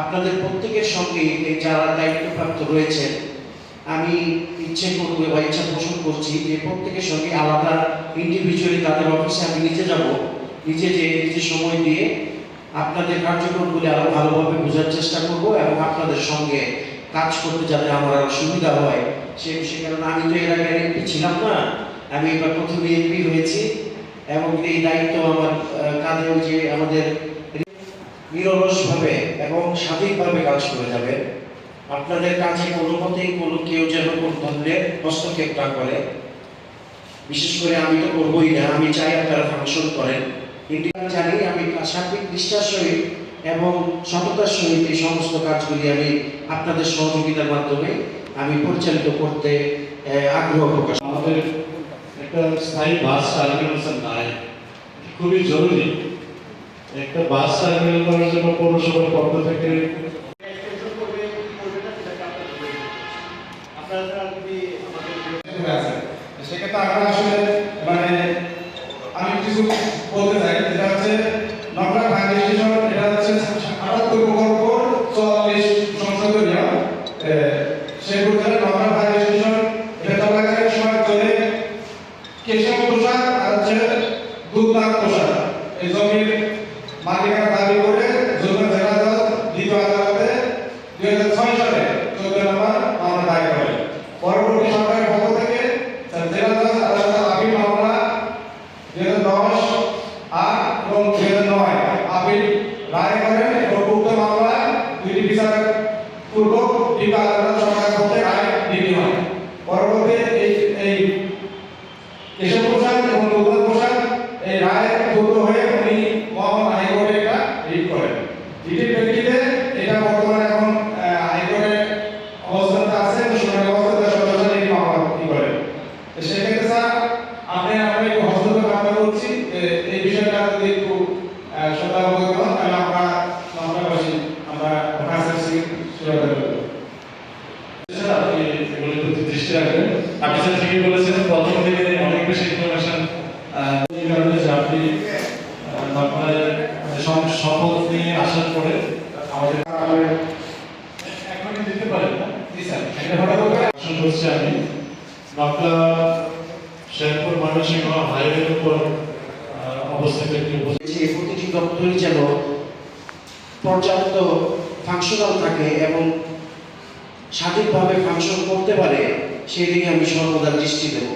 আপনাদের প্রত্যেকের সঙ্গে যারা দায়িত্বপ্রাপ্ত রয়েছেন, আমি ইচ্ছে করবো বা ইচ্ছা পোষণ করছি যে প্রত্যেকের সঙ্গে আলাদা ইন্ডিভিজুয়ালি তাদের অফিসে আমি নিজে যাব, নিজে সময় দিয়ে আপনাদের কার্যক্রমগুলি আরো ভালোভাবে বোঝার চেষ্টা করব এবং আপনাদের সঙ্গে কাজ করতে যাতে আমার আরো সুবিধা হয় সে কারণে আমি তো এর আগে এমপি ছিলাম না, আমি এবার প্রথমে এমপি হয়েছি এবং এই দায়িত্ব আমার কাঁধে যে আমাদের নিরলসভাবে এবং স্বাধীনভাবে কাজ করে যাবে। আপনাদের কাছে কোনো মতেই কেউ যেন কোন ধরনের হস্তক্ষেপ না করে, বিশেষ করে আমি তো করবোই না, আমি চাই আপনারা ফাংশন করেন। কিন্তু আমি জানি আমি সার্বিক নিষ্ঠার সহিত এবং সততার সহিত এই সমস্ত কাজগুলি আমি আপনাদের সহযোগিতার মাধ্যমে আমি পরিচালিত করতে আগ্রহ প্রকাশ। আমাদের একটা স্থায়ী বাস টার্মিনাল নাই, খুবই জরুরি। একটা বাস টার্মিনাল করার জন্য পৌরসভার পক্ষ থেকে সেক্ষেত্রে আমরা আসলে আমি কিছু বলতে চাই, যেটা হচ্ছে নকলা ফায়ার স্টেশন, এটা হচ্ছে 78 প্রকল্প 44 সংসদীয় শেরপুর জেলার নকলা ফায়ার স্টেশন। এটা চলাকালীন সময় চলে কেশব প্রসাদ আর হচ্ছে দুধনাথ প্রসাদ এই জমির মালিকানা দাবি করে জমি জেলা জজ দ্বিতীয় আদালতে 2006 সালে 14 নম্বর মামলা দায়ের করে। পরবর্তী সরকারের পক্ষ থেকে জেলা জজ আদালতে আপিল মামলা 2010, 8 এবং 2009 আপিল রায় করেন এবং উক্ত মামলা দুইটি বিচার পূর্বক ডিপা আদালত সরকারের পক্ষে রায় দিতে হয়। পরবর্তী এই কেশব প্রসাদ এবং দুধনাথ প্রসাদ এই রায় দ্রুত হয়ে উনি মহামান্য হাইকোর্টে এটা রিট করেন। রিটের প্রেক্ষিতে এটা বর্তমানে এখন হাইকোর্টে অবস্থাতে আছে, শুনানি অবস্থাতে সদস্যরা এই মামলা করেন। সেক্ষেত্রে স্যার আমরা একটু হস্তক্ষেপ কামনা করছি, এই বিষয়টা যদি একটু সদাবগত হন তাহলে আমরা নগরবাসী আমরা কাছাকাছি সুরক্ষা করব। আপনি এগুলোর প্রতি দৃষ্টি রাখবেন। আপনি স্যার ঠিকই বলেছেন, প্রথম থেকে অনেক বেশি ইনফরমেশন এই কারণে যে আপনি আপনার শপথ নিয়ে আসার পরে আমাদের এখনই দিতে পারেন না। জি স্যার, আশা করছি আমি নকলা শেরপুর ময়মনসিংহ হাইওয়ের উপর অবস্থিত একটি প্রতিটি দপ্তরই যেন পর্যাপ্ত ফাংশনাল থাকে এবং স্বাধীনভাবে ফাংশন করতে পারে, সেই দিকে আমি সর্বদা দৃষ্টি দেব।